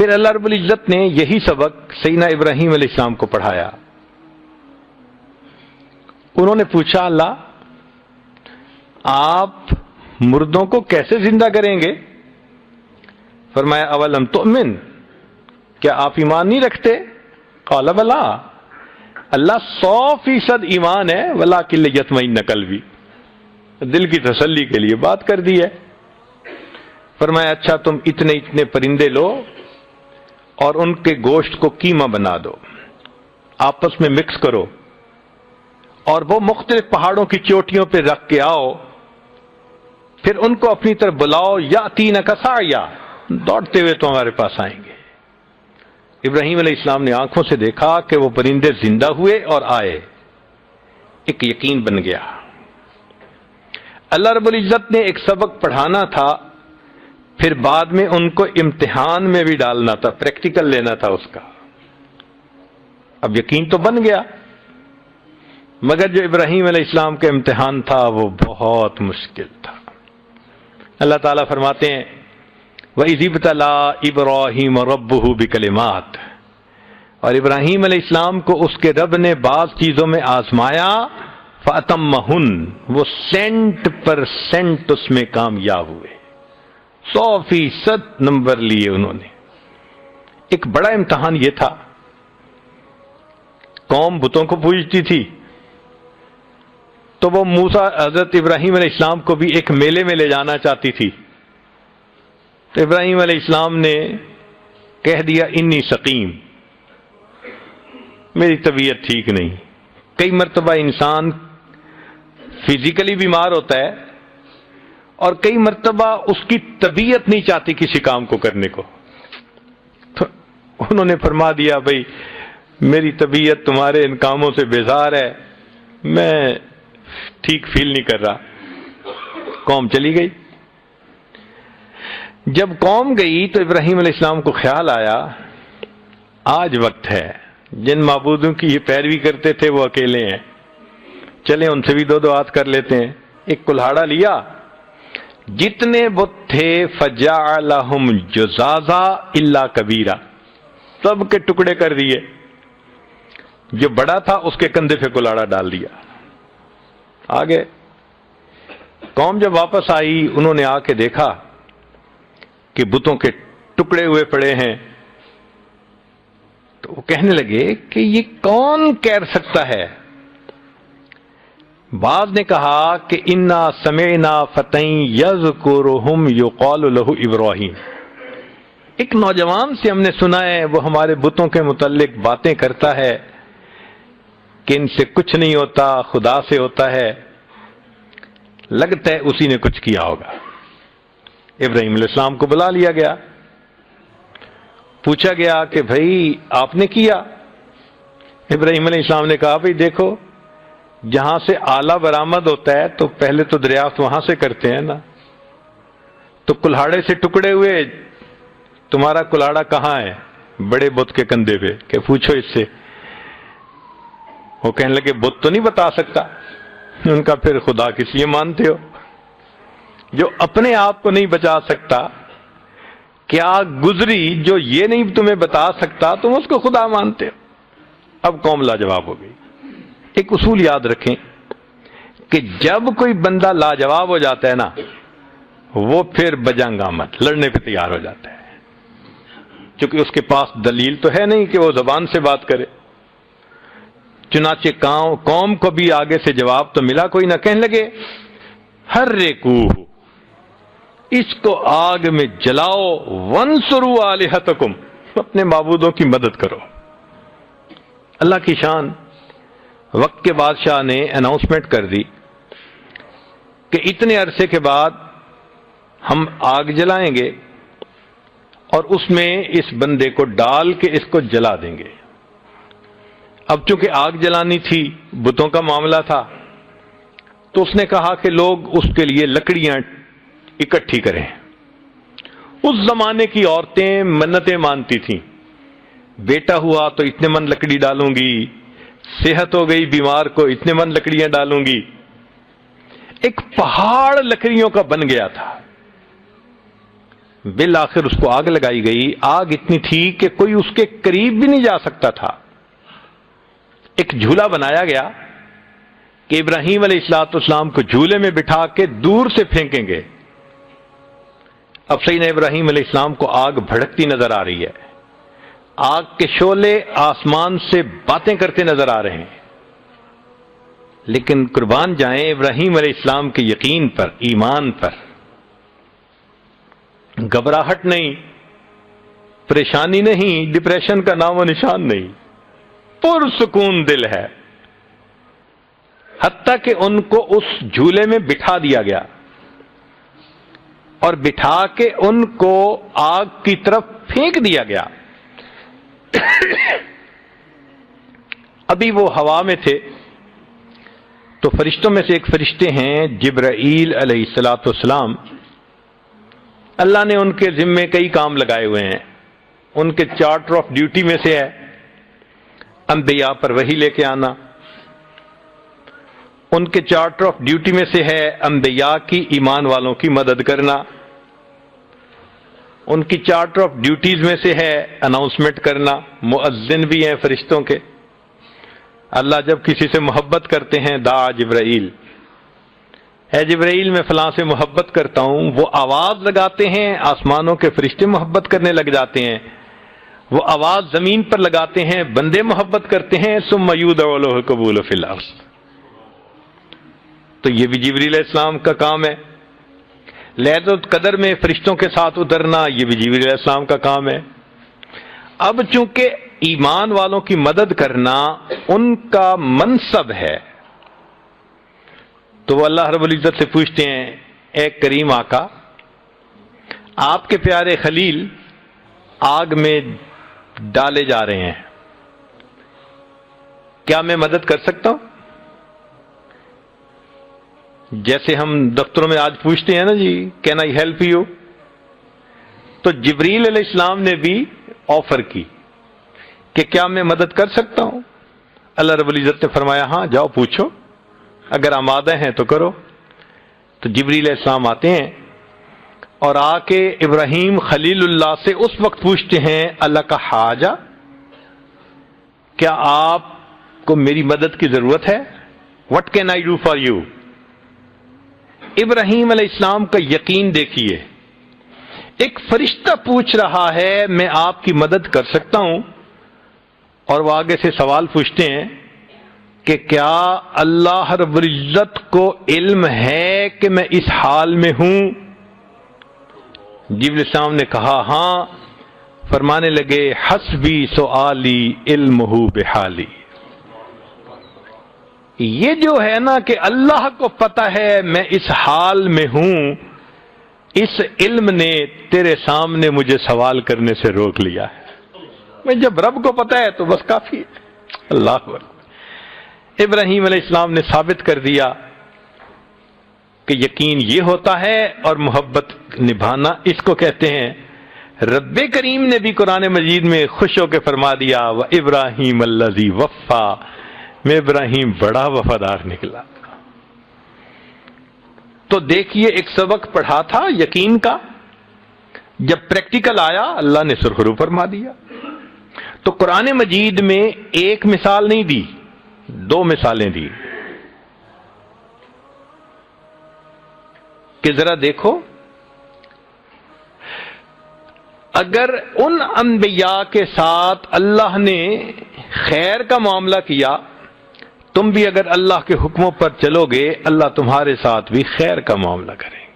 پھر اللہ رب العزت نے یہی سبق سیدنا ابراہیم علیہ السلام کو پڑھایا. انہوں نے پوچھا اللہ آپ مردوں کو کیسے زندہ کریں گے؟ فرمایا اولم تؤمن، کیا آپ ایمان نہیں رکھتے؟ قال بلا، اللہ 100% ایمان ہے، ولکن لیطمئن قلبی، دل کی تسلی کے لیے بات کر دی ہے. فرمایا اچھا تم اتنے اتنے پرندے لو اور ان کے گوشت کو قیمہ بنا دو، آپس میں مکس کرو اور وہ مختلف پہاڑوں کی چوٹیوں پہ رکھ کے آؤ، پھر ان کو اپنی طرف بلاؤ، یاتینک سعیا، دوڑتے ہوئے تمہارے پاس آئیں گے. ابراہیم علیہ السلام نے آنکھوں سے دیکھا کہ وہ پرندے زندہ ہوئے اور آئے، ایک یقین بن گیا. اللہ رب العزت نے ایک سبق پڑھانا تھا، پھر بعد میں ان کو امتحان میں بھی ڈالنا تھا، پریکٹیکل لینا تھا اس کا. اب یقین تو بن گیا، مگر جو ابراہیم علیہ السلام کا امتحان تھا وہ بہت مشکل تھا. اللہ تعالیٰ فرماتے ہیں وَإِذِ ابْتَلَىٰ إِبْرَاهِيمَ رَبُّهُ بِكَلِمَاتٍ، اور ابراہیم علیہ السلام کو اس کے رب نے بعض چیزوں میں آزمایا، فَأَتَمَّهُنَّ، وہ 100% اس میں کامیاب ہوئے، 100% نمبر لیے انہوں نے. ایک بڑا امتحان یہ تھا، قوم بتوں کو پوجتی تھی، تو وہ موسیٰ حضرت ابراہیم علیہ السلام کو بھی ایک میلے میں لے جانا چاہتی تھی. تو ابراہیم علیہ السلام نے کہہ دیا انی سقیم، میری طبیعت ٹھیک نہیں. کئی مرتبہ انسان فزیکلی بیمار ہوتا ہے اور کئی مرتبہ اس کی طبیعت نہیں چاہتی کسی کام کو کرنے کو. تو انہوں نے فرما دیا بھائی میری طبیعت تمہارے ان کاموں سے بیزار ہے، میں ٹھیک فیل نہیں کر رہا. قوم چلی گئی. جب قوم گئی تو ابراہیم علیہ السلام کو خیال آیا آج وقت ہے، جن معبودوں کی یہ پیروی کرتے تھے وہ اکیلے ہیں، چلیں ان سے بھی دو ہاتھ کر لیتے ہیں. ایک کلہاڑا لیا، جتنے بت تھے فجعلہم جزازا الا کبیرا، سب کے ٹکڑے کر دیے. جو بڑا تھا اس کے کندھے پہ کلہاڑا ڈال دیا. آگے قوم جب واپس آئی انہوں نے آ کے دیکھا کہ بتوں کے ٹکڑے ہوئے پڑے ہیں، تو وہ کہنے لگے کہ یہ کون کہہ سکتا ہے. بعض نے کہا کہ انا سمعنا فتى یذکرہم یقال لہ ابراہیم، ایک نوجوان سے ہم نے سنا ہے وہ ہمارے بتوں کے متعلق باتیں کرتا ہے کہ ان سے کچھ نہیں ہوتا، خدا سے ہوتا ہے. لگتا ہے اسی نے کچھ کیا ہوگا. ابراہیم علیہ السلام کو بلا لیا گیا، پوچھا گیا کہ بھائی آپ نے کیا؟ ابراہیم علیہ السلام نے کہا بھائی دیکھو جہاں سے آلہ برآمد ہوتا ہے تو پہلے تو دریافت وہاں سے کرتے ہیں نا. تو کلہاڑے سے ٹکڑے ہوئے، تمہارا کلہاڑا کہاں ہے؟ بڑے بت کے کندھے پہ، کہ پوچھو اس سے. وہ کہنے لگے بت تو نہیں بتا سکتا. ان کا پھر خدا کس لیے مانتے ہو جو اپنے آپ کو نہیں بچا سکتا؟ کیا گزری جو یہ نہیں تمہیں بتا سکتا تم اس کو خدا مانتے ہو؟ اب قوم لاجواب ہو گئی. ایک اصول یاد رکھیں کہ جب کوئی بندہ لاجواب ہو جاتا ہے نا وہ پھر بجنگ آمد لڑنے پہ تیار ہو جاتا ہے، کیونکہ اس کے پاس دلیل تو ہے نہیں کہ وہ زبان سے بات کرے. چنانچہ قوم کو بھی آگے سے جواب تو ملا کوئی نہ. کہنے لگے حرقوہ، اس کو آگ میں جلاؤ، وانصروا آلہتکم، اپنے معبودوں کی مدد کرو. اللہ کی شان. وقت کے بادشاہ نے اناؤنسمنٹ کر دی کہ اتنے عرصے کے بعد ہم آگ جلائیں گے اور اس میں اس بندے کو ڈال کے اس کو جلا دیں گے. اب چونکہ آگ جلانی تھی، بتوں کا معاملہ تھا، تو اس نے کہا کہ لوگ اس کے لیے لکڑیاں اکٹھی کریں. اس زمانے کی عورتیں منتیں مانتی تھیں، بیٹا ہوا تو اتنے من لکڑی ڈالوں گی، صحت ہو گئی بیمار کو اتنے من لکڑیاں ڈالوں گی. ایک پہاڑ لکڑیوں کا بن گیا تھا. بالآخر اس کو آگ لگائی گئی. آگ اتنی تھی کہ کوئی اس کے قریب بھی نہیں جا سکتا تھا. ایک جھولا بنایا گیا کہ ابراہیم علیہ السلام کو جھولے میں بٹھا کے دور سے پھینکیں گے. اب سیدنا ابراہیم علیہ السلام کو آگ بھڑکتی نظر آ رہی ہے. آگ کے شعلے آسمان سے باتیں کرتے نظر آ رہے ہیں. لیکن قربان جائیں ابراہیم علیہ السلام کے یقین پر، ایمان پر. گھبراہٹ نہیں، پریشانی نہیں، ڈپریشن کا نام و نشان نہیں، پرسکون دل ہے. حتیٰ کہ ان کو اس جھولے میں بٹھا دیا گیا اور بٹھا کے ان کو آگ کی طرف پھینک دیا گیا. ابھی وہ ہوا میں تھے تو فرشتوں میں سے ایک فرشتے ہیں جبرائیل علیہ السلام. اللہ نے ان کے ذمے کئی کام لگائے ہوئے ہیں. ان کے چارٹر آف ڈیوٹی میں سے ہے انبیاء پر وحی لے کے آنا. ان کے چارٹر آف ڈیوٹی میں سے ہے انبیاء کی، ایمان والوں کی مدد کرنا. ان کی چارٹر آف ڈیوٹیز میں سے ہے اناؤنسمنٹ کرنا. مؤذن بھی ہیں فرشتوں کے. اللہ جب کسی سے محبت کرتے ہیں دعا جبرائیل، اے جبرائیل میں فلاں سے محبت کرتا ہوں، وہ آواز لگاتے ہیں، آسمانوں کے فرشتے محبت کرنے لگ جاتے ہیں. وہ آواز زمین پر لگاتے ہیں، بندے محبت کرتے ہیں. ثم یودع لہ القبول فی الارض. تو یہ بھی جبریل علیہ السلام کا کام ہے. لیلۃ القدر میں فرشتوں کے ساتھ اترنا، یہ بھی جبریل علیہ السلام کا کام ہے. اب چونکہ ایمان والوں کی مدد کرنا ان کا منصب ہے تو وہ اللہ رب العزت سے پوچھتے ہیں، اے کریم آقا، آپ کے پیارے خلیل آگ میں ڈالے جا رہے ہیں، کیا میں مدد کر سکتا ہوں؟ جیسے ہم دفتروں میں آج پوچھتے ہیں نا جی، کین آئی ہیلپ یو؟ تو جبریل علیہ السلام نے بھی آفر کی کہ کیا میں مدد کر سکتا ہوں؟ اللہ رب العزت نے فرمایا ہاں جاؤ پوچھو، اگر آمادہ ہیں تو کرو. تو جبریل علیہ السلام آتے ہیں اور آ کے ابراہیم خلیل اللہ سے اس وقت پوچھتے ہیں، اللہ کا حاجہ، کیا آپ کو میری مدد کی ضرورت ہے؟ What can I do for you? Ibrahim علیہ السلام کا یقین دیکھیے. ایک فرشتہ پوچھ رہا ہے میں آپ کی مدد کر سکتا ہوں، اور وہ آگے سے سوال پوچھتے ہیں کہ کیا اللہ رب العزت کو علم ہے کہ میں اس حال میں ہوں؟ جبریل علیہ السلام نے کہا ہاں. فرمانے لگے حسبی سؤالی علمہ بحالی. یہ جو ہے نا کہ اللہ کو پتہ ہے میں اس حال میں ہوں، اس علم نے تیرے سامنے مجھے سوال کرنے سے روک لیا ہے. میں جب رب کو پتہ ہے تو بس کافی ہے. اللہ اکبر. ابراہیم علیہ السلام نے ثابت کر دیا کہ یقین یہ ہوتا ہے اور محبت نبھانا اس کو کہتے ہیں. رب کریم نے بھی قرآن مجید میں خوش ہو کے فرما دیا وَإِبْرَاهِيمَ الَّذِي وَفَّى، میں ابراہیم بڑا وفادار نکلا. تو دیکھیے ایک سبق پڑھا تھا یقین کا، جب پریکٹیکل آیا اللہ نے سرخرو فرما دیا. تو قرآن مجید میں ایک مثال نہیں دی، دو مثالیں دی کہ ذرا دیکھو اگر ان انبیاء کے ساتھ اللہ نے خیر کا معاملہ کیا، تم بھی اگر اللہ کے حکموں پر چلو گے اللہ تمہارے ساتھ بھی خیر کا معاملہ کریں گے.